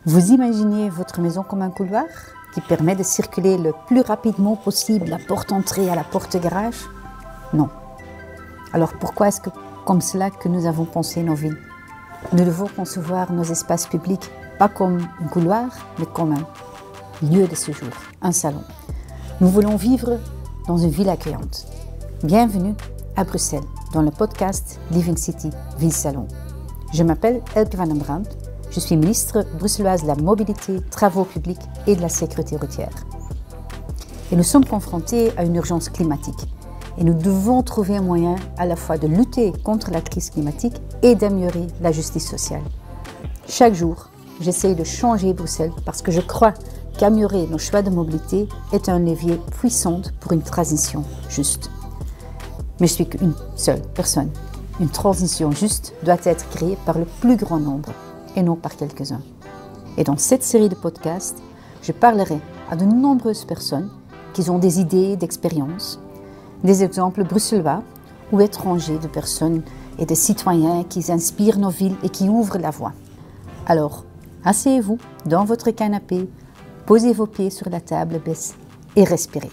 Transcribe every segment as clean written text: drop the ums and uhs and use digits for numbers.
Vous imaginez votre maison comme un couloir qui permet de circuler le plus rapidement possible la porte entrée à la porte garage? Non. Alors pourquoi est-ce que comme cela que nous avons pensé nos villes? Nous devons concevoir nos espaces publics pas comme un couloir, mais comme un lieu de séjour, un salon. Nous voulons vivre dans une ville accueillante. Bienvenue à Bruxelles, dans le podcast Living City, Ville Salon. Je m'appelle Elke van den Brandt. Je suis ministre bruxelloise de la mobilité, travaux publics et de la sécurité routière. Et nous sommes confrontés à une urgence climatique. Et nous devons trouver un moyen à la fois de lutter contre la crise climatique et d'améliorer la justice sociale. Chaque jour, j'essaye de changer Bruxelles parce que je crois qu'améliorer nos choix de mobilité est un levier puissant pour une transition juste. Mais je suis qu'une seule personne. Une transition juste doit être créée par le plus grand nombre et non par quelques-uns. Et dans cette série de podcasts, je parlerai à de nombreuses personnes qui ont des idées, d'expériences, des exemples bruxellois ou étrangers de personnes et de citoyens qui inspirent nos villes et qui ouvrent la voie. Alors, asseyez-vous dans votre canapé, posez vos pieds sur la table basse et respirez.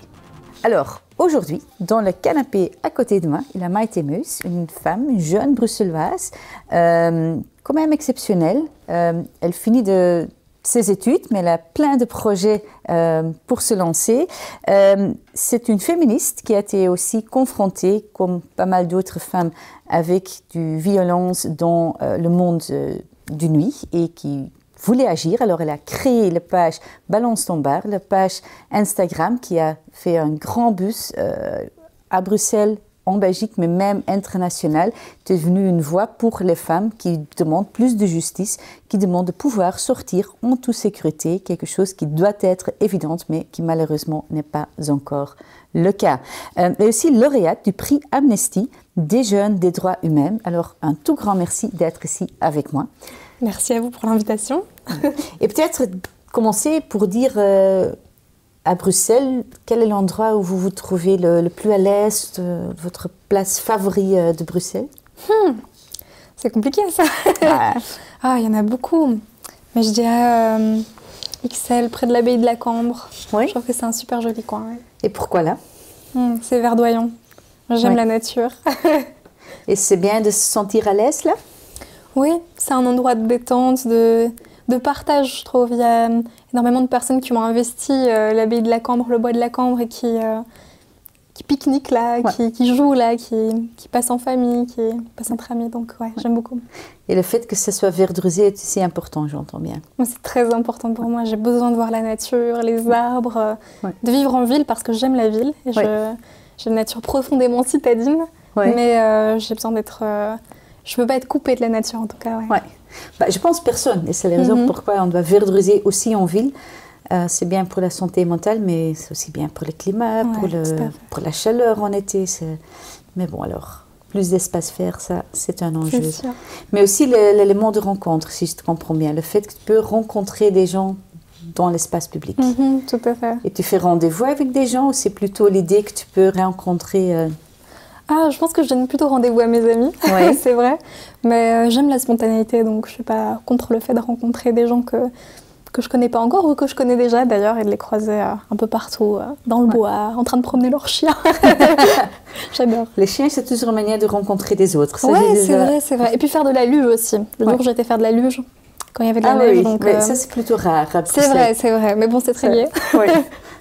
Alors, aujourd'hui, dans le canapé à côté de moi, il y a Maïté Meus, une femme, une jeune bruxelloise, quand même exceptionnelle. Elle finit de ses études, mais elle a plein de projets pour se lancer. C'est une féministe qui a été aussi confrontée, comme pas mal d'autres femmes, avec du violence dans le monde du nuit et qui voulait agir. Alors, elle a créé la page Balance ton bar, la page Instagram qui a fait un grand buzz à Bruxelles, en Belgique, mais même international. C'est devenu une voix pour les femmes qui demandent plus de justice, qui demandent de pouvoir sortir en toute sécurité, quelque chose qui doit être évident, mais qui malheureusement n'est pas encore le cas. Elle est aussi lauréate du prix Amnesty des jeunes des droits humains. Alors, un tout grand merci d'être ici avec moi. Merci à vous pour l'invitation. Et peut-être commencer pour dire à Bruxelles, quel est l'endroit où vous vous trouvez le plus à l'aise, votre place favorite de Bruxelles? C'est compliqué ça. Il y en a beaucoup. Mais je dirais XL, près de l'abbaye de la Cambre. Oui. Je trouve que c'est un super joli coin. Ouais. Et pourquoi là? C'est verdoyant. J'aime la nature. Et c'est bien de se sentir à l'aise là? Oui, c'est un endroit de détente, de partage, je trouve. Il y a énormément de personnes qui ont investi l'abbaye de la Cambre, le bois de la Cambre et qui pique-niquent là, qui jouent là, qui passent en famille, qui passent entre amis. Donc j'aime beaucoup. Et le fait que ça soit verduré est aussi important, j'entends bien. C'est très important pour moi. J'ai besoin de voir la nature, les arbres, de vivre en ville parce que j'aime la ville. Et j'ai une nature profondément citadine, mais j'ai besoin d'être... je ne peux pas être coupée de la nature en tout cas. Je pense personne, et c'est la raison pourquoi on doit verduriser aussi en ville. C'est bien pour la santé mentale, mais c'est aussi bien pour le climat, pour la chaleur en été. Mais bon, alors, plus d'espace vert, ça, c'est un enjeu. Mais aussi l'élément de rencontre, si je te comprends bien. Le fait que tu peux rencontrer des gens dans l'espace public. Tout à fait. Et tu fais rendez-vous avec des gens ou c'est plutôt l'idée que tu peux rencontrer je pense que je donne plutôt rendez-vous à mes amis, c'est vrai. Mais j'aime la spontanéité, donc je ne suis pas contre le fait de rencontrer des gens que je ne connais pas encore ou que je connais déjà d'ailleurs et de les croiser un peu partout, dans le bois, en train de promener leurs chiens. J'adore. Les chiens, c'est toujours une manière de rencontrer des autres. Oui, c'est vrai. Et puis faire de la luge aussi. Le jour où j'étais faire de la luge, quand il y avait de la neige. Donc, ça, c'est plutôt rare. C'est vrai. Mais bon, c'est très lié.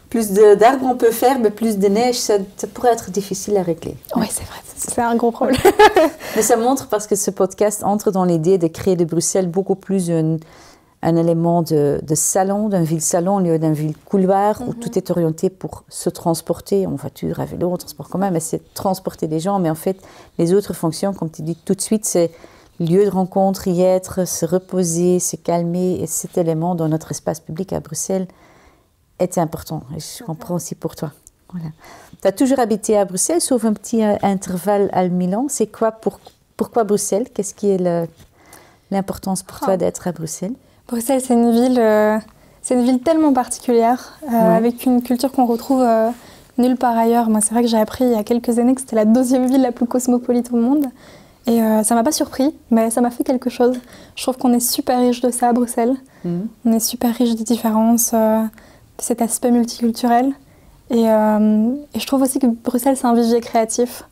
Plus d'arbres on peut faire, mais plus de neige, ça pourrait être difficile à régler. Oui, c'est vrai, c'est un gros problème. Mais ça montre, parce que ce podcast entre dans l'idée de créer de Bruxelles beaucoup plus un élément de salon, d'un ville-salon, au lieu d'un ville-couloir, où tout est orienté pour se transporter en voiture, à vélo, en transport commun, mais c'est transporter les gens. Mais en fait, les autres fonctions, comme tu dis tout de suite, c'est lieu de rencontre, y être, se reposer, se calmer. Et cet élément dans notre espace public à Bruxelles est important. Et je comprends aussi pour toi. Voilà. Tu as toujours habité à Bruxelles, sauf un petit intervalle à Milan. C'est quoi, pourquoi Bruxelles? Qu'est-ce qui est l'importance pour toi d'être à Bruxelles? Bruxelles, c'est une ville tellement particulière, avec une culture qu'on retrouve nulle part ailleurs. Moi, c'est vrai que j'ai appris il y a quelques années que c'était la 2e ville la plus cosmopolite au monde. Et ça m'a pas surpris, mais ça m'a fait quelque chose. Je trouve qu'on est super riche de ça à Bruxelles. On est super riche des différences, de cet aspect multiculturel. Et je trouve aussi que Bruxelles, c'est un vivier créatif.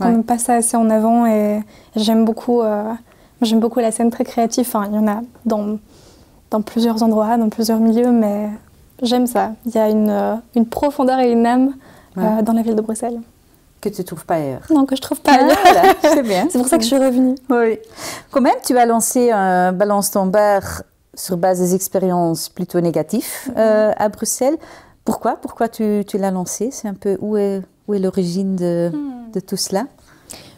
On ne met pas ça assez en avant et j'aime beaucoup la scène très créative. Enfin, il y en a dans plusieurs endroits, dans plusieurs milieux, mais j'aime ça. Il y a une profondeur et une âme dans la ville de Bruxelles. Que tu ne trouves pas ailleurs. Non, que je ne trouve pas ailleurs. Voilà, c'est bien. C'est pour ça que je suis revenue. Oui. Quand même, tu as lancé un Balance ton bar sur base des expériences plutôt négatives à Bruxelles. Pourquoi tu l'as lancé? C'est un peu où est l'origine de tout cela?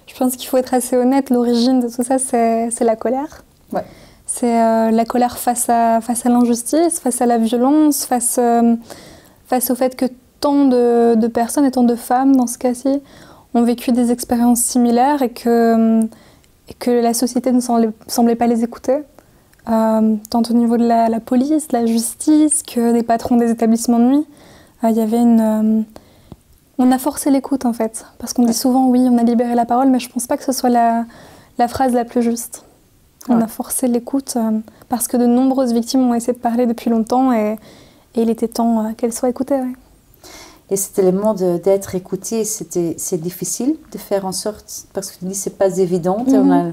Je pense qu'il faut être assez honnête. L'origine de tout ça, c'est la colère. Ouais. C'est la colère face à l'injustice, face à la violence, face au fait que tant de personnes et tant de femmes, dans ce cas-ci, ont vécu des expériences similaires et que la société ne semblait pas les écouter. Tant au niveau de la police, de la justice, que des patrons des établissements de nuit. Il y avait on a forcé l'écoute, en fait. Parce qu'on dit souvent, oui, on a libéré la parole, mais je ne pense pas que ce soit la phrase la plus juste. On a forcé l'écoute parce que de nombreuses victimes ont essayé de parler depuis longtemps et il était temps qu'elles soient écoutées. Ouais. Et cet élément d'être écouté, c'est difficile de faire en sorte, parce que tu dis c'est pas évident, on a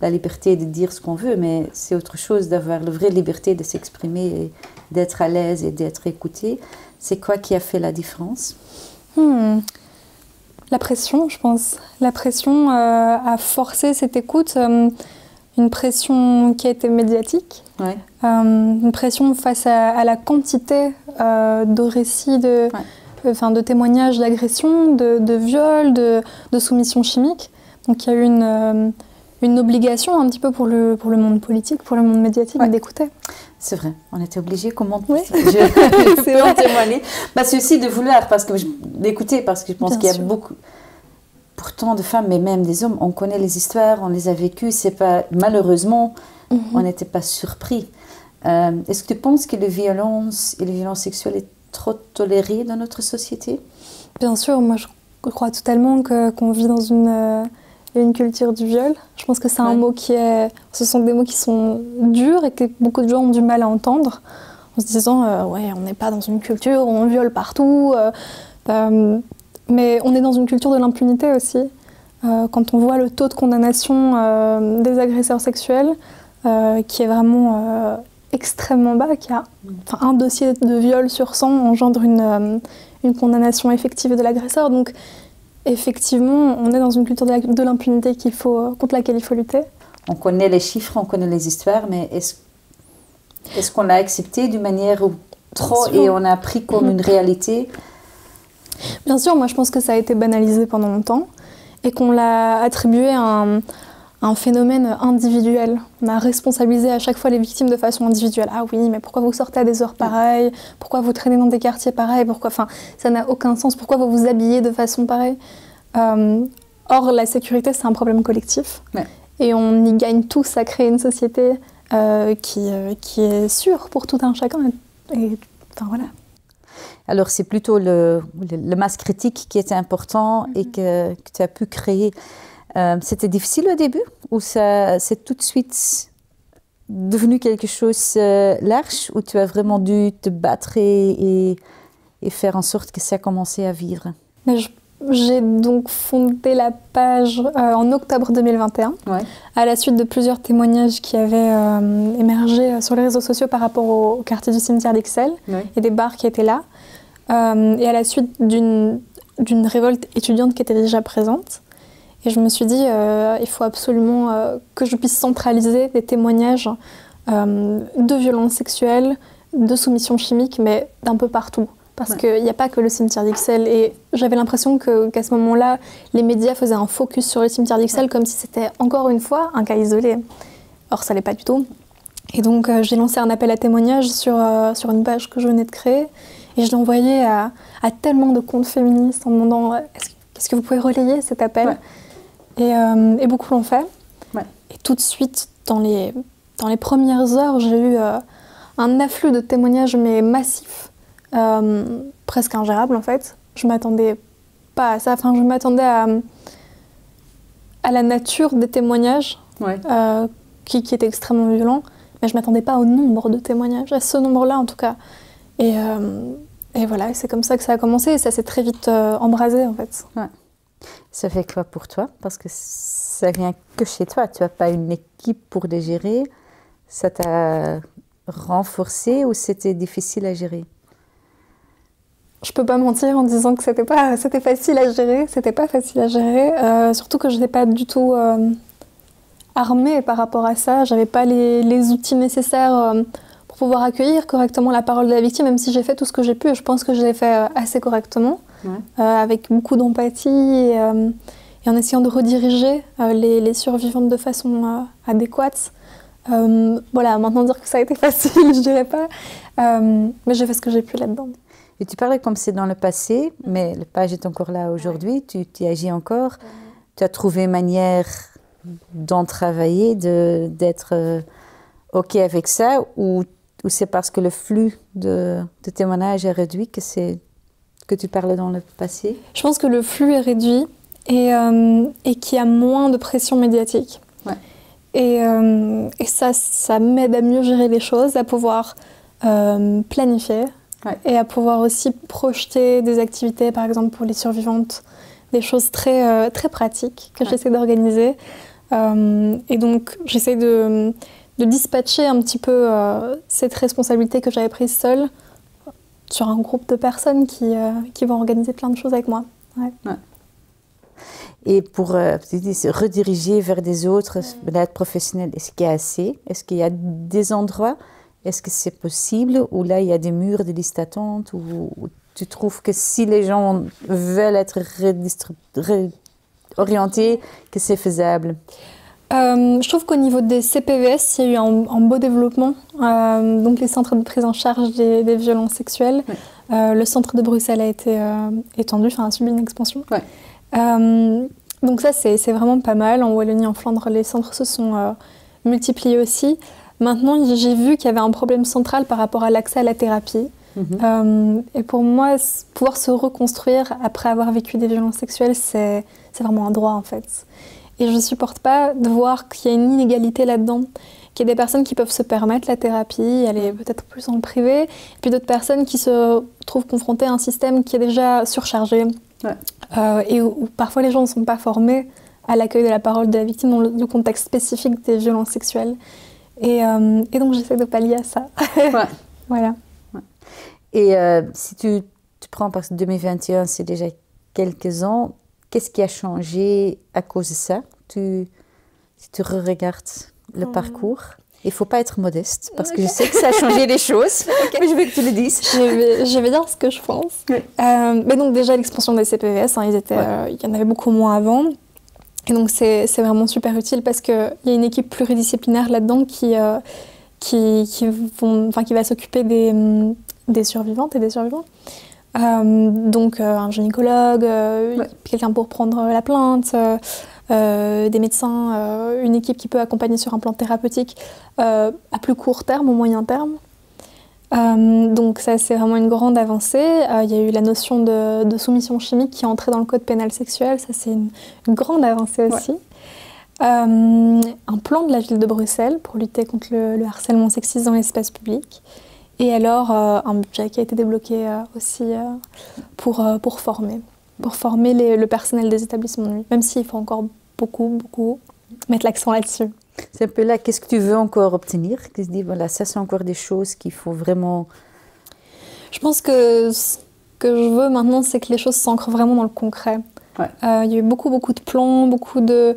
la liberté de dire ce qu'on veut, mais c'est autre chose d'avoir la vraie liberté de s'exprimer, et d'être à l'aise et d'être écouté. C'est quoi qui a fait la différence? La pression, je pense. La pression a forcé cette écoute, une pression qui a été médiatique, une pression face à la quantité de récits, de témoignages d'agression, de viols, de soumission chimique. Donc il y a eu une obligation un petit peu pour le monde politique, pour le monde médiatique d'écouter. C'est vrai, on était obligés, comment je peux en témoigner. C'est aussi de vouloir, d'écouter, parce que je pense qu'il y a beaucoup, pourtant de femmes, mais même des hommes, on connaît les histoires, on les a vécues, c'est pas, malheureusement, on n'était pas surpris. Est-ce que tu penses que les violences sexuelles est trop tolérées dans notre société? Bien sûr, moi je crois totalement qu'on vit dans une culture du viol. Je pense que c'est un mot ce sont des mots qui sont durs et que beaucoup de gens ont du mal à entendre, en se disant on n'est pas dans une culture où on viole partout, mais on est dans une culture de l'impunité aussi. Quand on voit le taux de condamnation des agresseurs sexuels, qui est vraiment extrêmement bas, un dossier de viol sur 100 engendre une condamnation effective de l'agresseur. Donc effectivement, on est dans une culture de l'impunité contre laquelle il faut lutter. On connaît les chiffres, on connaît les histoires, mais est-ce qu'on l'a accepté d'une manière trop et on a pris comme une réalité? Bien sûr, moi je pense que ça a été banalisé pendant longtemps et qu'on l'a attribué à un phénomène individuel. On a responsabilisé à chaque fois les victimes de façon individuelle. Ah oui, mais pourquoi vous sortez à des heures pareilles? Pourquoi vous traînez dans des quartiers pareils? Ça n'a aucun sens. Pourquoi vous vous habillez de façon pareille? Or, la sécurité, c'est un problème collectif. Ouais. Et on y gagne tous à créer une société qui est sûre pour tout un chacun. Voilà. Alors, c'est plutôt le masse critique qui était important et que tu as pu créer. C'était difficile au début ou c'est tout de suite devenu quelque chose large où tu as vraiment dû te battre et faire en sorte que ça a commencé à vivre? J'ai donc fondé la page en octobre 2021 à la suite de plusieurs témoignages qui avaient émergé sur les réseaux sociaux par rapport au quartier du cimetière d'Ixelles et des bars qui étaient là et à la suite d'une révolte étudiante qui était déjà présente. Et je me suis dit, il faut absolument que je puisse centraliser des témoignages de violences sexuelles, de soumission chimique, mais d'un peu partout. Parce qu'il n'y a pas que le cimetière d'Ixelles. Et j'avais l'impression qu'à ce moment-là, les médias faisaient un focus sur le cimetière d'Ixelles comme si c'était encore une fois un cas isolé. Or, ça ne l'est pas du tout. Et donc, j'ai lancé un appel à témoignages sur une page que je venais de créer. Et je l'ai envoyé à tellement de comptes féministes en demandant est-ce que vous pouvez relayer cet appel ? Et beaucoup l'ont fait. Et tout de suite, dans les premières heures, j'ai eu un afflux de témoignages mais massifs, presque ingérable en fait. Je m'attendais pas à ça. Enfin, je m'attendais à à la nature des témoignages, qui était extrêmement violent, mais je ne m'attendais pas au nombre de témoignages, à ce nombre-là en tout cas. Et voilà, c'est comme ça que ça a commencé et ça s'est très vite embrasé en fait. Ouais. Ça fait quoi pour toi? Parce que ça vient que chez toi, tu n'as pas une équipe pour les gérer. Ça t'a renforcé ou c'était difficile à gérer? Je peux pas mentir en disant que c'était facile à gérer. C'était pas facile à gérer, surtout que je n'étais pas du tout armée par rapport à ça. J'avais pas les outils nécessaires pour pouvoir accueillir correctement la parole de la victime, même si j'ai fait tout ce que j'ai pu. Et je pense que je l'ai fait assez correctement, avec beaucoup d'empathie et en essayant de rediriger les survivantes de façon adéquate. Voilà, maintenant dire que ça a été facile, je dirais pas, mais j'ai fait ce que j'ai pu là-dedans. Et tu parlais comme c'est dans le passé, mais le page est encore là aujourd'hui, tu agis encore, tu as trouvé manière d'en travailler, d'être OK avec ça, ou c'est parce que le flux de témoignages est réduit que tu parlais dans le passé? Je pense que le flux est réduit et qu'il y a moins de pression médiatique. Et ça m'aide à mieux gérer les choses, à pouvoir planifier et à pouvoir aussi projeter des activités, par exemple pour les survivantes, des choses très, très pratiques que j'essaie d'organiser. Et donc j'essaie de dispatcher un petit peu cette responsabilité que j'avais prise seule sur un groupe de personnes qui vont organiser plein de choses avec moi. Et pour rediriger vers des autres, l'aide professionnelle, est-ce qu'il y a assez? Est-ce qu'il y a des endroits? Est-ce que c'est possible? Ou là, il y a des murs de liste d'attente? Ou tu trouves que si les gens veulent être réorientés, que c'est faisable? Je trouve qu'au niveau des CPVS, il y a eu un beau développement. Donc les centres de prise en charge des violences sexuelles. Le centre de Bruxelles a été étendu, a subi une expansion. Donc ça, c'est vraiment pas mal. En Wallonie, en Flandre, les centres se sont multipliés aussi. Maintenant, j'ai vu qu'il y avait un problème central par rapport à l'accès à la thérapie. Et pour moi, pouvoir se reconstruire après avoir vécu des violences sexuelles, c'est vraiment un droit en fait. Et je ne supporte pas de voir qu'il y a une inégalité là-dedans. Qu'il y a des personnes qui peuvent se permettre la thérapie, aller peut-être plus dans le privé, et puis d'autres personnes qui se trouvent confrontées à un système qui est déjà surchargé. Et où parfois les gens ne sont pas formés à l'accueil de la parole de la victime dans le contexte spécifique des violences sexuelles. Et donc j'essaie de pallier à ça. Voilà. Et si tu prends, parce que 2021, c'est déjà quelques ans, qu'est-ce qui a changé à cause de ça? Si tu regardes le parcours, il ne faut pas être modeste, parce que je sais que ça a changé les choses, mais je veux que tu le dises. Je vais dire ce que je pense. Mais donc déjà l'expansion des CPVS, il y en avait beaucoup moins avant. Et donc c'est vraiment super utile parce qu'il y a une équipe pluridisciplinaire là-dedans qui va s'occuper des survivantes et des survivants. Donc un gynécologue, quelqu'un pour prendre la plainte, des médecins, une équipe qui peut accompagner sur un plan thérapeutique à plus court terme, au moyen terme. Donc ça, c'est vraiment une grande avancée. Il y a eu la notion de soumission chimique qui est entrée dans le code pénal sexuel. Ça, c'est une grande avancée aussi. Un plan de la ville de Bruxelles pour lutter contre le harcèlement sexiste dans l'espace public. Et alors, un budget qui a été débloqué aussi pour former le personnel des établissements de nuit, même s'il faut encore beaucoup mettre l'accent là-dessus. C'est un peu là, qu'est-ce que tu veux encore obtenir? Qui se dit, voilà, ça c'est encore des choses qu'il faut vraiment... Je pense que ce que je veux maintenant, c'est que les choses s'ancrent vraiment dans le concret. Il y a eu beaucoup de plans, beaucoup de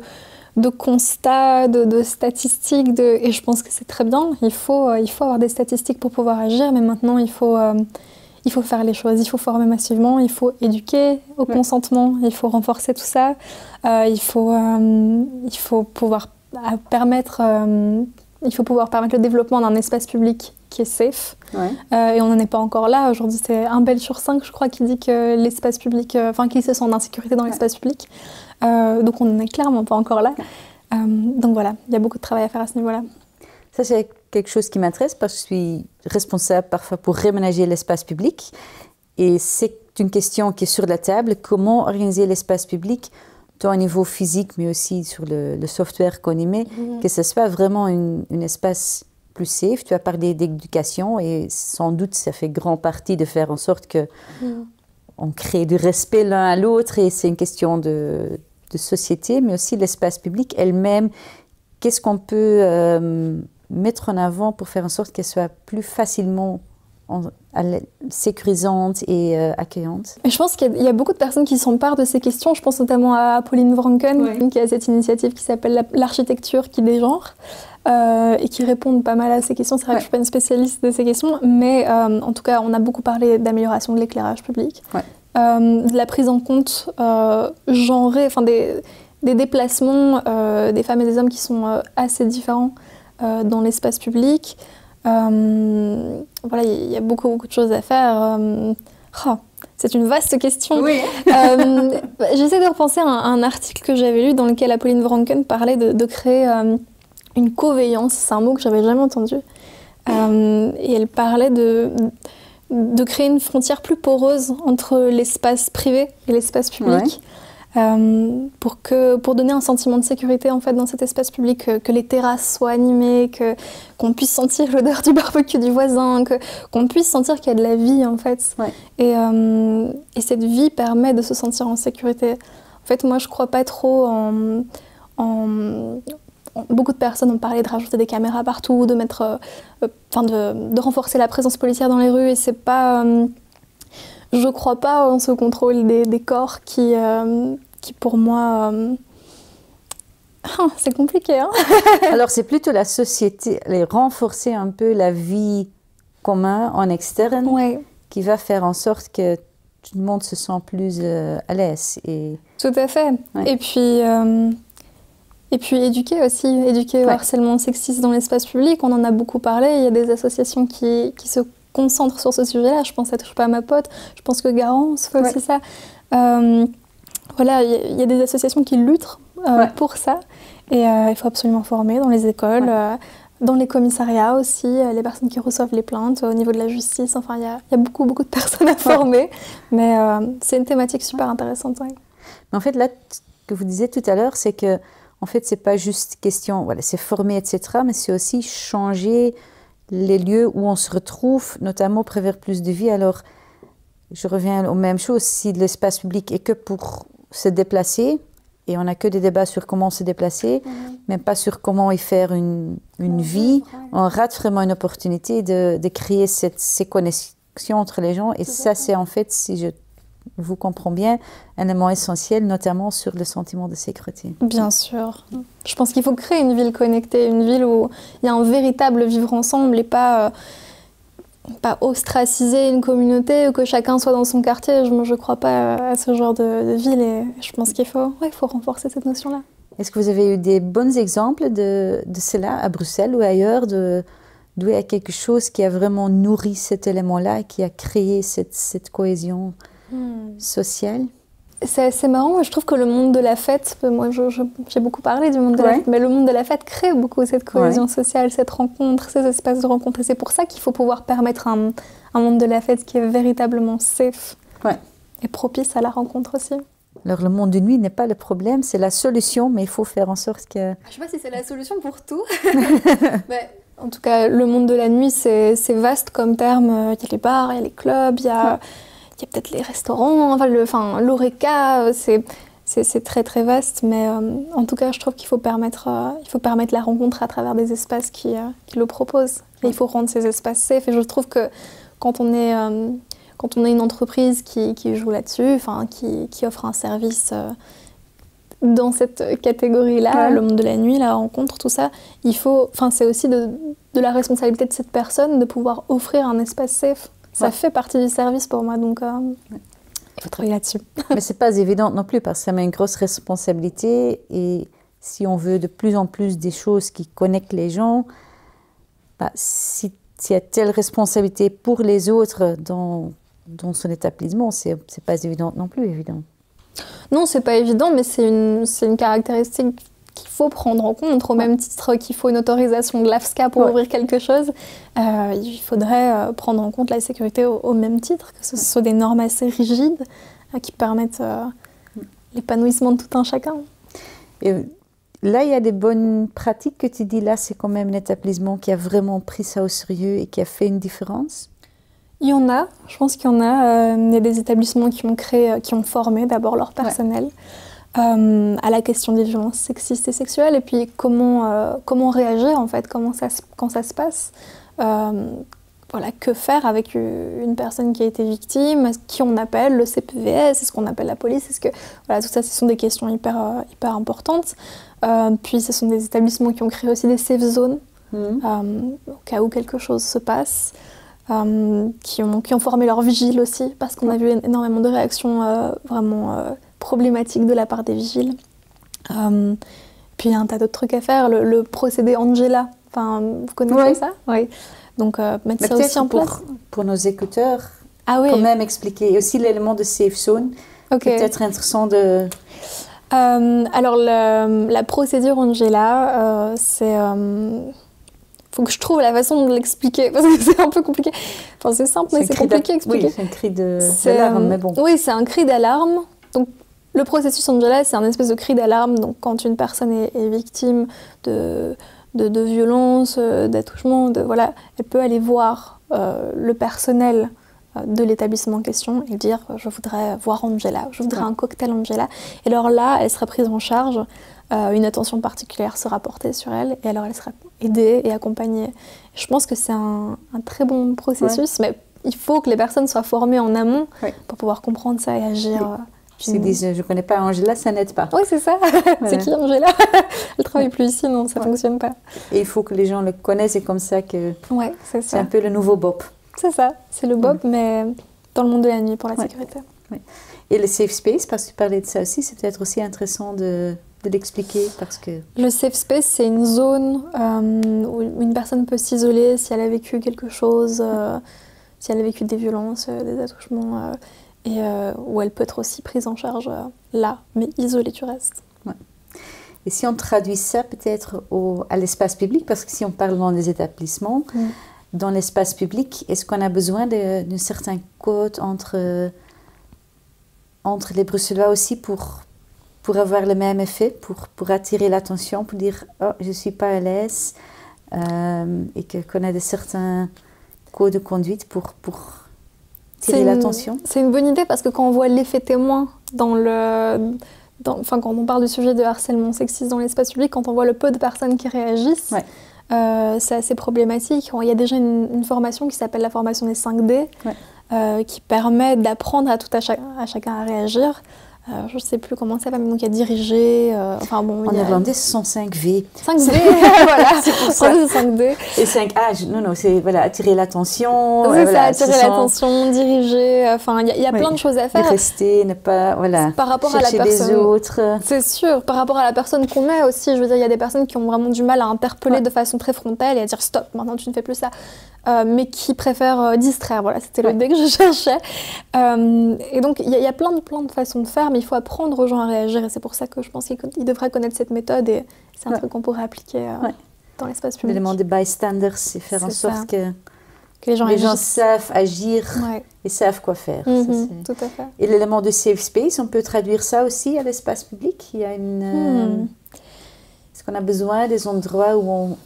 constats, de statistiques, et je pense que c'est très bien. Il faut avoir des statistiques pour pouvoir agir, mais maintenant il faut faire les choses, il faut former massivement, il faut éduquer au consentement, il faut renforcer tout ça, il faut pouvoir permettre le développement d'un espace public qui est safe. Et on n'en est pas encore là. Aujourd'hui, c'est 1 Belge sur 5, je crois, qui dit que l'espace public, qu'il se sent en insécurité dans l'espace public. Donc on n'en est clairement pas encore là. Donc voilà, il y a beaucoup de travail à faire à ce niveau-là. Ça, c'est quelque chose qui m'intéresse parce que je suis responsable parfois pour réménager l'espace public. Et c'est une question qui est sur la table. Comment organiser l'espace public tant au niveau physique, mais aussi sur le software qu'on y met, que ce soit vraiment un espace plus safe. Tu as parlé d'éducation et sans doute ça fait grand partie de faire en sorte que on crée du respect l'un à l'autre et c'est une question de société, mais aussi l'espace public elle-même. Qu'est-ce qu'on peut mettre en avant pour faire en sorte qu'elle soit plus facilement sécurisante et accueillante? Et je pense qu'il y a beaucoup de personnes qui s'emparent de ces questions. Je pense notamment à Pauline Wranken, qui a cette initiative qui s'appelle l'architecture qui dégenre et qui répond pas mal à ces questions. C'est vrai que je ne suis pas une spécialiste de ces questions, mais en tout cas, on a beaucoup parlé d'amélioration de l'éclairage public, de la prise en compte genrée, enfin des déplacements des femmes et des hommes qui sont assez différents dans l'espace public. Voilà, il y a beaucoup de choses à faire. C'est une vaste question. Oui. J'essaie de repenser à un article que j'avais lu dans lequel Pauline Wranken parlait de créer une coveillance. C'est un mot que j'avais jamais entendu. Et elle parlait de créer une frontière plus poreuse entre l'espace privé et l'espace public. Pour donner un sentiment de sécurité en fait dans cet espace public, que les terrasses soient animées, qu'on puisse sentir l'odeur du barbecue du voisin, qu'on puisse sentir qu'il y a de la vie en fait. Et cette vie permet de se sentir en sécurité. En fait, moi je crois pas trop beaucoup de personnes ont parlé de rajouter des caméras partout, de mettre, de renforcer la présence policière dans les rues, et c'est pas je crois pas en ce contrôle des corps qui pour moi... c'est compliqué, hein. Alors, c'est plutôt la société, renforcer un peu la vie commune en externe, qui va faire en sorte que tout le monde se sent plus à l'aise. Tout à fait. Et puis éduquer aussi, au harcèlement sexiste dans l'espace public. On en a beaucoup parlé. Il y a des associations qui se concentre sur ce sujet-là. Je pense à Touche pas à ma pote, je pense que Garance fait aussi ça. Voilà, il y a des associations qui luttent pour ça. Et il faut absolument former dans les écoles, dans les commissariats aussi, les personnes qui reçoivent les plaintes, au niveau de la justice. Enfin, il y a beaucoup de personnes à former. Mais c'est une thématique super intéressante. Mais en fait, là, ce que vous disiez tout à l'heure, c'est que en fait, c'est pas juste question, c'est former, etc., mais c'est aussi changer les lieux où on se retrouve, notamment prévoir plus de vie. Alors, je reviens aux mêmes choses. Si l'espace public est que pour se déplacer, et on n'a que des débats sur comment se déplacer, mais pas sur comment y faire une vie, on rate vraiment une opportunité de créer ces connexions entre les gens. Et ça, c'est en fait, si je vous comprends bien, un élément essentiel, notamment sur le sentiment de sécurité. Bien sûr. Je pense qu'il faut créer une ville connectée, une ville où il y a un véritable vivre ensemble et pas ostraciser une communauté ou que chacun soit dans son quartier. Je ne crois pas à ce genre de ville et je pense qu'il faut renforcer cette notion-là. Est-ce que vous avez eu des bons exemples de cela à Bruxelles ou ailleurs, d'où il y a quelque chose qui a vraiment nourri cet élément-là, qui a créé cette cohésion sociale? C'est assez marrant, je trouve que le monde de la fête, moi j'ai beaucoup parlé du monde de la fête, mais le monde de la fête crée beaucoup cette cohésion sociale, cette rencontre, ces espaces de rencontre. Et c'est pour ça qu'il faut pouvoir permettre un monde de la fête qui est véritablement safe et propice à la rencontre aussi. Alors le monde de nuit n'est pas le problème, c'est la solution, mais il faut faire en sorte que... Je ne sais pas si c'est la solution pour tout. Mais, en tout cas, le monde de la nuit, c'est vaste comme terme. Il y a les bars, il y a les clubs, il y a peut-être les restaurants, l'Oreca, c'est très très vaste, mais en tout cas je trouve qu'il faut permettre la rencontre à travers des espaces qui le proposent. Et il faut rendre ces espaces safe, et je trouve que quand on est une entreprise qui joue là-dessus, qui offre un service dans cette catégorie-là, le monde de la nuit, la rencontre, tout ça, c'est aussi de la responsabilité de cette personne de pouvoir offrir un espace safe. Ça fait partie du service pour moi, donc il faut travailler là-dessus. Mais ce n'est pas évident non plus, parce que ça met une grosse responsabilité. Et si on veut de plus en plus des choses qui connectent les gens, s'il y a telle responsabilité pour les autres dans son établissement, ce n'est pas évident non plus, évident. Non, ce n'est pas évident, mais c'est une caractéristique qu'il faut prendre en compte, au même titre qu'il faut une autorisation de l'AFSCA pour ouvrir quelque chose. Il faudrait prendre en compte la sécurité au même titre, que ce soit des normes assez rigides qui permettent l'épanouissement de tout un chacun. Et là, il y a des bonnes pratiques que tu dis, là, c'est quand même un établissement qui a vraiment pris ça au sérieux et qui a fait une différence? Il y en a, je pense qu'il y en a. Il y a des établissements qui ont formé d'abord leur personnel à la question des violences sexistes et sexuelles, et puis comment réagir en fait, quand ça se passe. Voilà, que faire avec une personne qui a été victime, qui on appelle le CPVS, est-ce qu'on appelle la police, voilà, tout ça, ce sont des questions hyper importantes. Puis ce sont des établissements qui ont créé aussi des safe zones, au cas où quelque chose se passe, qui ont formé leurs vigiles aussi, parce qu'on a vu énormément de réactions vraiment problématiques de la part des vigiles. Puis il y a un tas d'autres trucs à faire, le procédé Angela, vous connaissez ça? Oui. Donc mettre ça aussi en place. Pour nos écouteurs, quand même expliquer. Et aussi l'élément de safe zone, peut-être intéressant de... alors la procédure Angela, c'est... faut que je trouve la façon de l'expliquer, parce que c'est un peu compliqué. Enfin, c'est simple, mais c'est compliqué à expliquer. Oui, c'est un cri d'alarme, mais bon. Oui, c'est un cri d'alarme. Donc, le processus Angela, c'est un espèce de cri d'alarme. Donc, quand une personne est victime de violence, d'attouchement, voilà, elle peut aller voir le personnel de l'établissement en question et dire « je voudrais voir Angela, je voudrais un cocktail Angela ». Et alors là, elle sera prise en charge, une attention particulière sera portée sur elle, et alors elle sera aidée et accompagnée. Je pense que c'est un très bon processus, mais il faut que les personnes soient formées en amont pour pouvoir comprendre ça et agir. S'ils disent « je ne connais pas Angela », ça n'aide pas. Oui, c'est ça. C'est qui Angela? Elle ne travaille plus ici, non, ça ne fonctionne pas. Et il faut que les gens le connaissent, et comme ça que c'est un peu le nouveau BOP. C'est ça, c'est le BOP, mais dans le monde de la nuit pour la sécurité. Et le safe space, parce que tu parlais de ça aussi, c'est peut-être aussi intéressant de l'expliquer, parce que... Le safe space, c'est une zone où une personne peut s'isoler si elle a vécu quelque chose, si elle a vécu des violences, des attouchements... et où elle peut être aussi prise en charge là, mais isolée du reste. Et si on traduit ça peut-être à l'espace public, parce que si on parle dans des établissements, dans l'espace public, est-ce qu'on a besoin d'un certain code entre les Bruxellois aussi pour avoir le même effet, pour attirer l'attention, pour dire « oh, je ne suis pas à l'aise » et qu'on a certains codes de conduite pour tirer l'attention. C'est une bonne idée, parce que quand on voit l'effet témoin quand on parle du sujet de harcèlement sexiste dans l'espace public, quand on voit le peu de personnes qui réagissent, c'est assez problématique. Il y a déjà une formation qui s'appelle la formation des 5D, qui permet d'apprendre à chacun à réagir. Je ne sais plus comment ça va, mais donc il y a diriger. En néerlandais, ce sont 5V. 5V, voilà, c'est pour ça. 5D. Et 5A, non, c'est attirer l'attention. C'est ça, attirer l'attention, diriger. Il y a plein de choses à faire. Rester, ne pas, par rapport à la personne. Des autres. C'est sûr, par rapport à la personne qu'on est aussi. Je veux dire, il y a des personnes qui ont vraiment du mal à interpeller de façon très frontale et à dire stop, maintenant tu ne fais plus ça. Mais qui préfèrent distraire. Voilà, c'était le dé que je cherchais. Et donc, il y a plein de façons de faire, mais il faut apprendre aux gens à réagir. Et c'est pour ça que je pense qu'ils devraient connaître cette méthode. Et c'est un truc qu'on pourrait appliquer dans l'espace public. L'élément des bystanders, c'est faire en sorte que les gens savent agir et savent quoi faire. Tout à fait. Et l'élément de safe space, on peut traduire ça aussi à l'espace public. Il y a Est-ce qu'on a besoin des endroits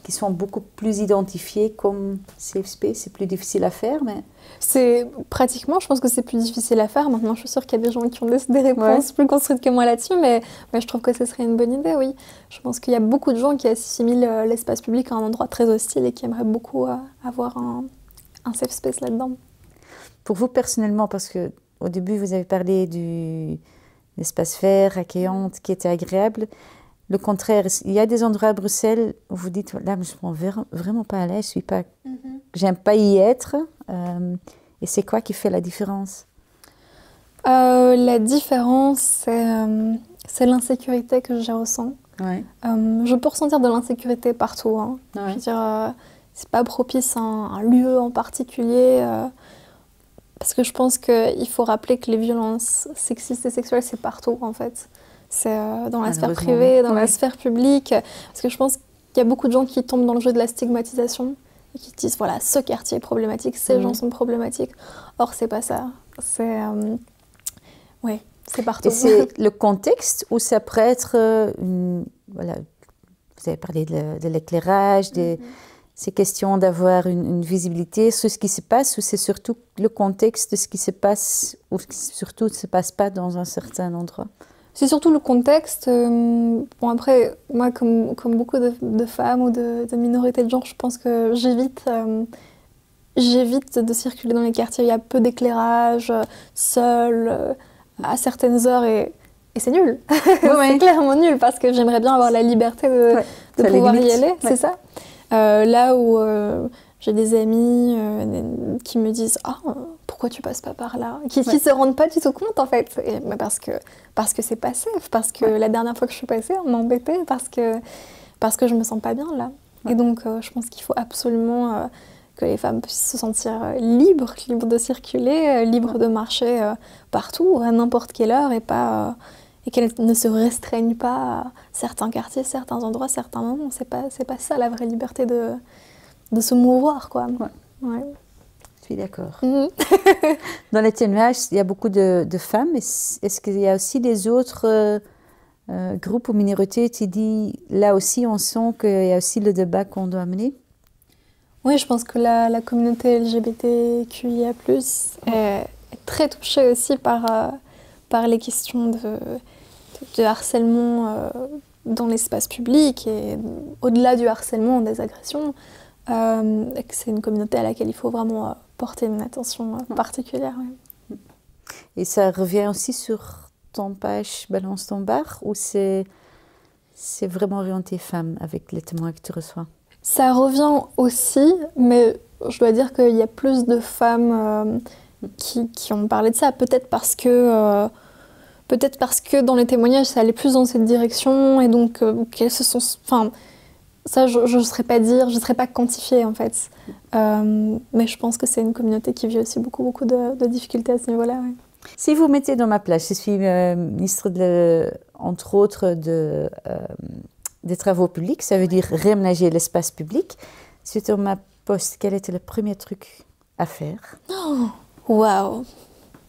qui sont beaucoup plus identifiés comme safe space? C'est plus difficile à faire, mais... Je pense que c'est plus difficile à faire. Maintenant, je suis sûre qu'il y a des gens qui ont des réponses plus construites que moi là-dessus, mais je trouve que ce serait une bonne idée, oui. Je pense qu'il y a beaucoup de gens qui assimilent l'espace public à un endroit très hostile et qui aimeraient beaucoup avoir un safe space là-dedans. Pour vous personnellement, parce qu'au début, vous avez parlé de l'espace vert, accueillant, qui était agréable. Le contraire, il y a des endroits à Bruxelles où vous dites là, je ne suis vraiment pas à l'aise, j'aime pas y être. Et c'est quoi qui fait la différence? La différence, c'est l'insécurité que je ressens. Je peux ressentir de l'insécurité partout. Je veux dire, c'est pas propice à un lieu en particulier. Parce que je pense qu'il faut rappeler que les violences sexistes et sexuelles, c'est partout en fait. C'est dans la sphère privée, dans la sphère publique. Parce que je pense qu'il y a beaucoup de gens qui tombent dans le jeu de la stigmatisation et qui disent voilà, ce quartier est problématique, ces gens sont problématiques. Or, c'est pas ça. c'est partout. Et c'est le contexte où ça pourrait être, voilà, vous avez parlé de l'éclairage, ces questions d'avoir une visibilité sur ce qui se passe, ou c'est surtout le contexte de ce qui se passe, ou surtout ne se passe pas dans un certain endroit? C'est surtout le contexte. Bon, après, moi, comme beaucoup de femmes ou de minorités de genre, je pense que j'évite de circuler dans les quartiers. Il y a peu d'éclairage, seule, à certaines heures, et c'est nul. C'est clairement nul, parce que j'aimerais bien avoir la liberté de pouvoir y aller, c'est ça. Là où j'ai des amis qui me disent « Ah, pourquoi tu passes pas par là ?» qui se rendent pas du tout compte, en fait. Parce que c'est pas safe, parce que la dernière fois que je suis passée, on m'embêtait, parce que je me sens pas bien là. Et donc, je pense qu'il faut absolument que les femmes puissent se sentir libres de circuler, libres de marcher partout, à n'importe quelle heure, et qu'elles ne se restreignent pas à certains quartiers, certains endroits, certains moments. C'est pas ça la vraie liberté de se mouvoir, quoi. Ouais. Je suis d'accord. Dans les témoignages, il y a beaucoup de femmes. Est-ce qu'il y a aussi des autres groupes ou minorités? Tu dis, là aussi, on sent qu'il y a aussi le débat qu'on doit mener? Oui, je pense que la communauté LGBTQIA+, est très touchée aussi par les questions de harcèlement dans l'espace public, et au-delà du harcèlement, des agressions, et que c'est une communauté à laquelle il faut vraiment porter une attention particulière. Ouais. Et ça revient aussi sur ton page Balance ton bar, ou c'est vraiment orienté femmes avec les témoins que tu reçois? Ça revient aussi, mais je dois dire qu'il y a plus de femmes qui ont parlé de ça, peut-être parce que dans les témoignages ça allait plus dans cette direction, et donc qu'elles se sont... Enfin, ça je ne saurais pas dire, je ne saurais pas quantifier en fait. Mais je pense que c'est une communauté qui vit aussi beaucoup de difficultés à ce niveau-là. Ouais. Si vous mettez dans ma place, je suis ministre entre autres des travaux publics, ça veut dire réaménager l'espace public. Si tu ma poste, quel était le premier truc à faire? Oh, waouh!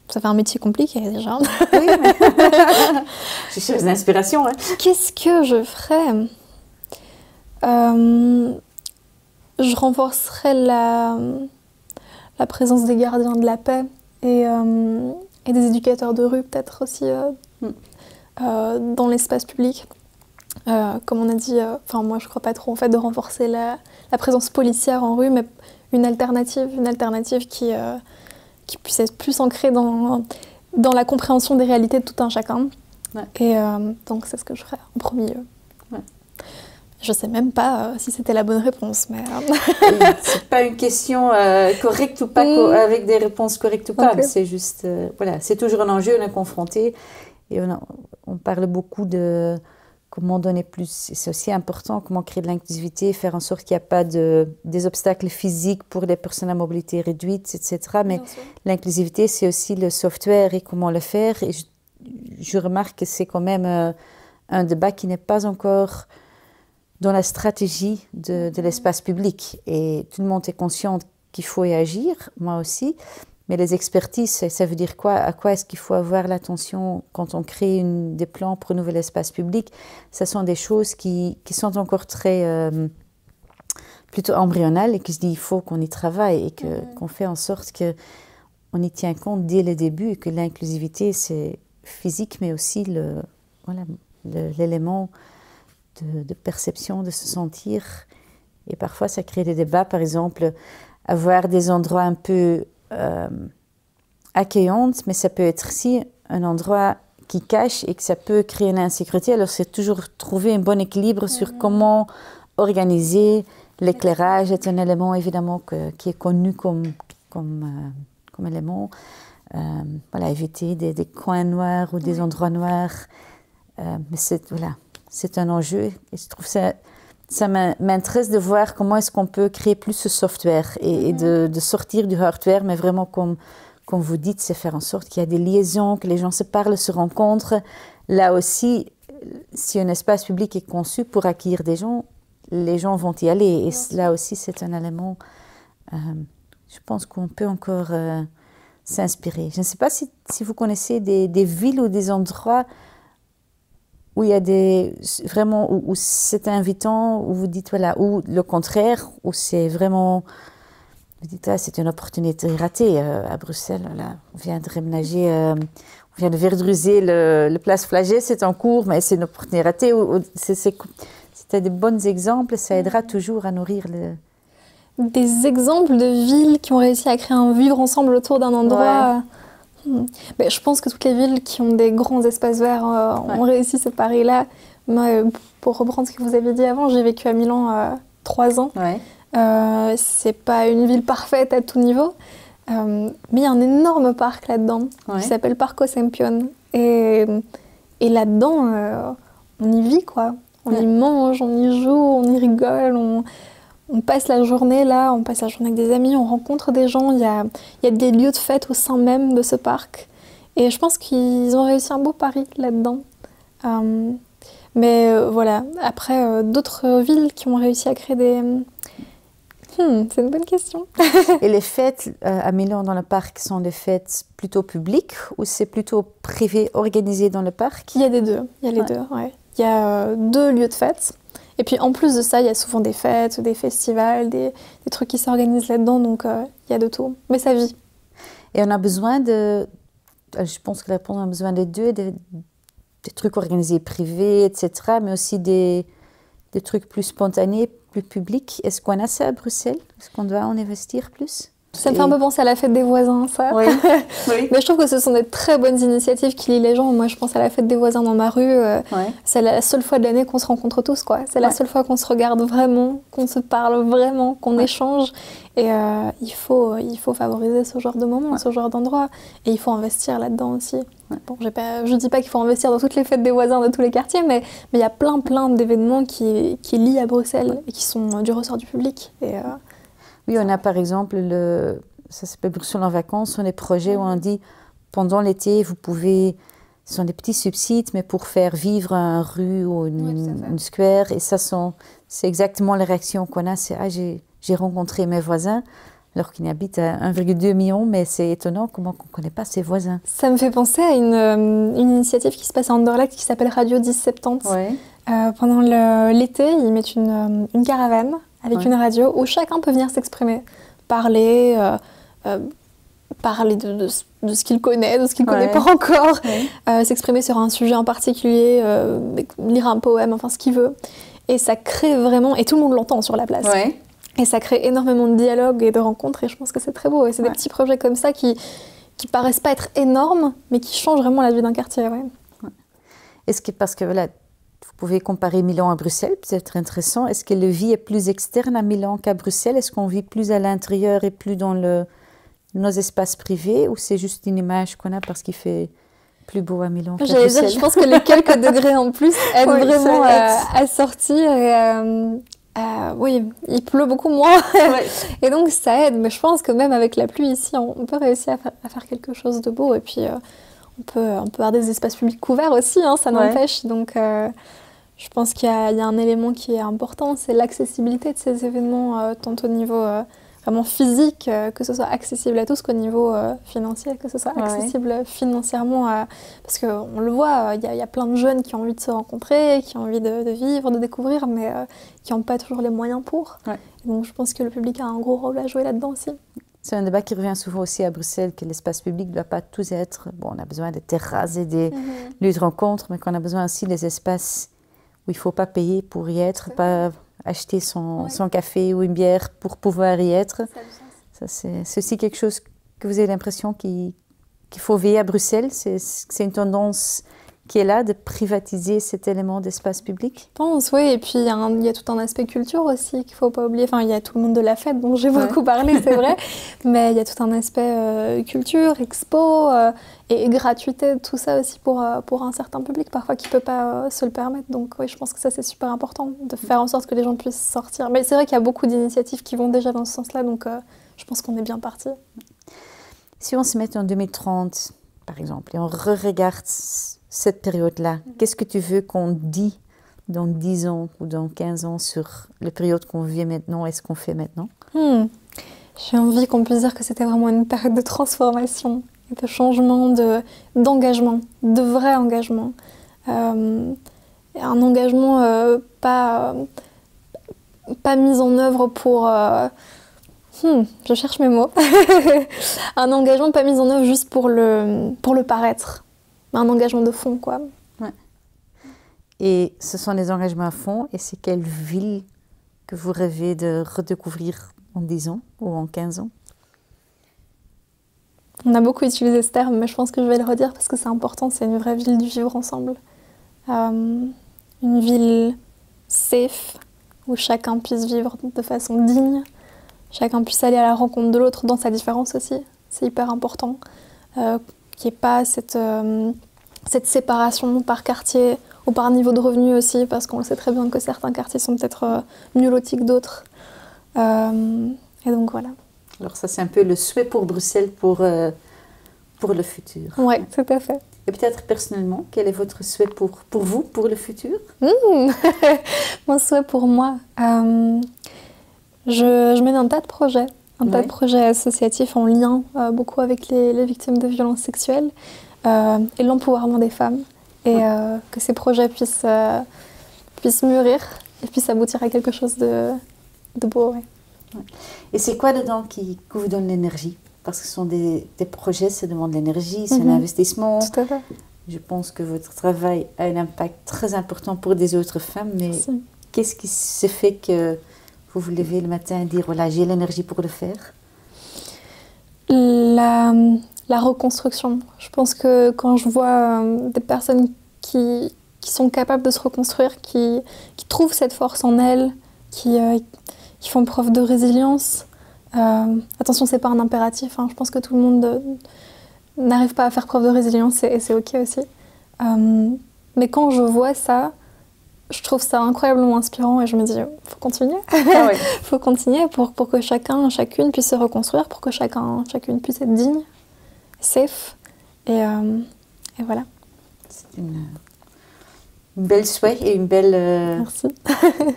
Ça fait un métier compliqué déjà. Oui, mais... je cherche l'inspiration. Hein. Qu'est-ce que je ferais? Je renforcerais la présence des gardiens de la paix et des éducateurs de rue, peut-être aussi dans l'espace public. Comme on a dit, moi je crois pas trop en fait de renforcer la présence policière en rue, mais une alternative qui puisse être plus ancrée dans la compréhension des réalités de tout un chacun. Ouais. Et donc c'est ce que je ferais en premier lieu. Ouais. Je sais même pas si c'était la bonne réponse, mais... C'est pas une question correcte ou pas, avec des réponses correctes ou pas, okay. C'est juste... voilà, c'est toujours un enjeu, on est confronté, et on parle beaucoup de... Comment donner plus, c'est aussi important, comment créer de l'inclusivité, faire en sorte qu'il n'y a pas des obstacles physiques pour les personnes à mobilité réduite, etc. Mais l'inclusivité, c'est aussi le software et comment le faire. Et je remarque que c'est quand même un débat qui n'est pas encore dans la stratégie de l'espace public. Et tout le monde est conscient qu'il faut y agir, moi aussi. Mais les expertises, ça veut dire quoi? À quoi est-ce qu'il faut avoir l'attention quand on crée des plans pour renouveler l'espace public? Ce sont des choses qui sont encore très plutôt embryonales, et qui se dit il faut qu'on y travaille, et qu'on fait en sorte qu'on y tient compte dès le début, et que l'inclusivité c'est physique, mais aussi l'élément de perception, de se sentir. Et parfois ça crée des débats, par exemple, avoir des endroits un peu accueillante, mais ça peut être aussi un endroit qui cache et que ça peut créer une insécurité. Alors c'est toujours trouver un bon équilibre sur comment organiser. L'éclairage est un élément évidemment qui est connu comme élément. Voilà, éviter des coins noirs ou des endroits noirs. Mais c'est un enjeu, et je trouve ça m'intéresse de voir comment est-ce qu'on peut créer plus ce software et de sortir du hardware, mais vraiment comme vous dites, c'est faire en sorte qu'il y a des liaisons, que les gens se parlent, se rencontrent. Là aussi, si un espace public est conçu pour accueillir des gens, les gens vont y aller. Et là aussi, c'est un élément, je pense qu'on peut encore s'inspirer. Je ne sais pas si vous connaissez des villes ou des endroits où il y a vraiment, où c'est invitant, où vous dites, voilà, ou le contraire, où c'est vraiment, vous dites, c'est une opportunité ratée. À Bruxelles, là, on vient de réménager, on vient de verdruser le Place Flagey, c'est en cours, mais c'est une opportunité ratée. C'était des bons exemples, ça aidera toujours à nourrir Des exemples de villes qui ont réussi à créer un vivre ensemble autour d'un endroit. Mais je pense que toutes les villes qui ont des grands espaces verts ont réussi ce pari-là. Moi, pour reprendre ce que vous avez dit avant, j'ai vécu à Milan 3 ans. C'est pas une ville parfaite à tout niveau, mais il y a un énorme parc là-dedans qui s'appelle Parco Sempione. Et là-dedans, on y vit, quoi. On y mange, on y joue, on y rigole, on passe la journée là, on passe la journée avec des amis, on rencontre des gens, il y a des lieux de fête au sein même de ce parc. Et je pense qu'ils ont réussi un beau pari là-dedans. Mais voilà, après d'autres villes qui ont réussi à créer des... c'est une bonne question. Et les fêtes à Milan dans le parc sont des fêtes plutôt publiques ou c'est plutôt privé organisé dans le parc? Il y a des deux, il y a les deux, ouais. Il y a 2 lieux de fête. Et puis en plus de ça, il y a souvent des fêtes, des festivals, des trucs qui s'organisent là-dedans, donc il y a de tout. Mais ça vit. Et on a besoin je pense que la réponse, on a besoin des deux, des trucs organisés privés, etc., mais aussi des trucs plus spontanés, plus publics. Est-ce qu'on a ça à Bruxelles? Est-ce qu'on doit en investir plus? Ça me fait un peu penser à la fête des voisins, ça. Oui. Mais je trouve que ce sont des très bonnes initiatives qui lient les gens. Moi, je pense à la fête des voisins dans ma rue. C'est la seule fois de l'année qu'on se rencontre tous, quoi. C'est la seule fois qu'on se regarde vraiment, qu'on se parle vraiment, qu'on échange. Et il faut favoriser ce genre de moments, ce genre d'endroits. Et il faut investir là-dedans aussi. Bon, je dis pas qu'il faut investir dans toutes les fêtes des voisins de tous les quartiers, mais il y a plein d'événements qui lient à Bruxelles et qui sont du ressort du public. Oui, on a par exemple, ça s'appelle Bruxelles en vacances, on a des projets où on dit, pendant l'été, vous pouvez, ce sont des petits subsides, mais pour faire vivre une rue ou une square, et ça, c'est exactement la réaction qu'on a, c'est, j'ai rencontré mes voisins, alors qu'ils habitent à 1,2 million, mais c'est étonnant comment on ne connaît pas ses voisins. Ça me fait penser à une initiative qui se passe à Anderlecht qui s'appelle Radio 1070. Pendant l'été, ils mettent une caravane avec une radio où chacun peut venir s'exprimer, parler de ce qu'il connaît, de ce qu'il ne connaît pas encore, s'exprimer sur un sujet en particulier, lire un poème, enfin ce qu'il veut. Et ça crée vraiment, et tout le monde l'entend sur la place. Et ça crée énormément de dialogues et de rencontres, et je pense que c'est très beau. Et c'est des petits projets comme ça qui paraissent pas être énormes, mais qui changent vraiment la vie d'un quartier. Est-ce que, parce que voilà, vous pouvez comparer Milan à Bruxelles, peut-être intéressant. Est-ce que la vie est plus externe à Milan qu'à Bruxelles? Est-ce qu'on vit plus à l'intérieur et plus dans nos espaces privés? Ou c'est juste une image qu'on a parce qu'il fait plus beau à Milan qu'à Bruxelles? Je pense que les quelques degrés en plus aident vraiment à sortir. Oui, il pleut beaucoup moins. Et donc ça aide. Mais je pense que même avec la pluie ici, on peut réussir à faire quelque chose de beau. Et puis on peut avoir des espaces publics couverts aussi, ça n'empêche. Donc je pense qu'il y a un élément qui est important, c'est l'accessibilité de ces événements, tant au niveau vraiment physique, que ce soit accessible à tous, qu'au niveau financier, que ce soit accessible financièrement. Parce qu'on le voit, il y a plein de jeunes qui ont envie de se rencontrer, qui ont envie de vivre, de découvrir, mais qui n'ont pas toujours les moyens pour. Donc je pense que le public a un gros rôle à jouer là-dedans aussi. C'est un débat qui revient souvent aussi à Bruxelles, que l'espace public ne doit pas tous être... Bon, on a besoin des terrasses et des lieux de rencontre, mais qu'on a besoin aussi des espaces où il ne faut pas payer pour y être, pas acheter son café ou une bière pour pouvoir y être. Ça, c'est aussi quelque chose que vous avez l'impression qu'il faut veiller à Bruxelles. C'est une tendance qui est là, de privatiser cet élément d'espace public? Je pense, oui. Et puis, il y a tout un aspect culture aussi qu'il ne faut pas oublier. Enfin, il y a tout le monde de la fête dont j'ai beaucoup parlé, c'est vrai. Mais il y a tout un aspect culture, expo et gratuité, tout ça aussi pour un certain public, parfois qui ne peut pas se le permettre. Donc, oui, je pense que ça, c'est super important, de faire en sorte que les gens puissent sortir. Mais c'est vrai qu'il y a beaucoup d'initiatives qui vont déjà dans ce sens-là, donc je pense qu'on est bien parti. Si on se met en 2030, par exemple, et on re-regarde cette période-là, qu'est-ce que tu veux qu'on dise dans 10 ans ou dans 15 ans sur la période qu'on vit maintenant et ce qu'on fait maintenant? J'ai envie qu'on puisse dire que c'était vraiment une période de transformation, de changement, d'engagement, de vrai engagement. Un engagement pas mis en œuvre pour... je cherche mes mots. Un engagement pas mis en œuvre juste pour le paraître. Un engagement de fond, quoi. Ouais. Et ce sont des engagements à fond. Et c'est quelle ville que vous rêvez de redécouvrir en 10 ans ou en 15 ans? On a beaucoup utilisé ce terme, mais je pense que je vais le redire parce que c'est important. C'est une vraie ville du vivre ensemble. Une ville safe, où chacun puisse vivre de façon digne. Chacun puisse aller à la rencontre de l'autre dans sa différence aussi. C'est hyper important. Qu'il n'y ait pas cette séparation par quartier ou par niveau de revenu aussi, parce qu'on le sait très bien que certains quartiers sont peut-être mieux lotis que d'autres. Et donc voilà. Alors ça, c'est un peu le souhait pour Bruxelles pour le futur. Oui, tout à fait. Et peut-être personnellement, quel est votre souhait pour vous, pour le futur? Mon souhait pour moi, je mène un tas de projets. Tas de projets associatifs en lien beaucoup avec les victimes de violences sexuelles et l'empouvoirment des femmes. Et que ces projets puissent mûrir et puissent aboutir à quelque chose de beau. Ouais. Et c'est quoi dedans qui vous donne l'énergie? Parce que ce sont des projets, ça demande de l'énergie, c'est un investissement. Tout à fait. Je pense que votre travail a un impact très important pour des autres femmes, mais qu'est-ce qui se fait que vous vous levez le matin et dire voilà, j'ai l'énergie pour le faire? La reconstruction. Je pense que quand je vois des personnes qui sont capables de se reconstruire, qui trouvent cette force en elles, qui font preuve de résilience. Attention, c'est pas un impératif. Je pense que tout le monde n'arrive pas à faire preuve de résilience et c'est ok aussi. Mais quand je vois ça, je trouve ça incroyablement inspirant et je me dis, faut continuer. Ah ouais. Faut continuer pour que chacune puisse se reconstruire, pour que chacune puisse être digne, safe. Et voilà. C'est une belle souhait et une belle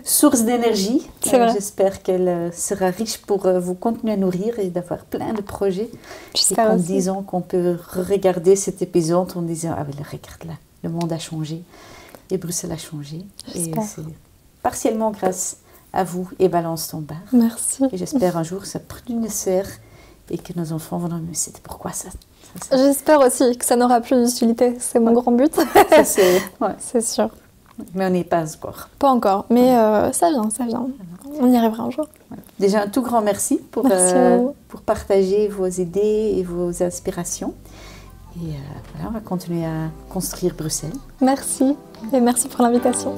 source d'énergie. J'espère qu'elle sera riche pour vous continuer à nourrir et d'avoir plein de projets. En disant qu'on peut regarder cet épisode en disant ah ben regarde là, le monde a changé et Bruxelles a changé. Et c'est partiellement grâce à vous et Balance ton bar. Merci. Et j'espère un jour que ça prend une serre et que nos enfants vont dire mais c'était pourquoi ça. J'espère aussi que ça n'aura plus d'utilité, c'est mon grand but. Ça, c'est sûr. Mais on n'y est pas encore. Pas encore, mais ça vient. On y arrivera un jour. Déjà un tout grand merci pour partager vos idées et vos inspirations. Et voilà, on va continuer à construire Bruxelles. Merci, et merci pour l'invitation.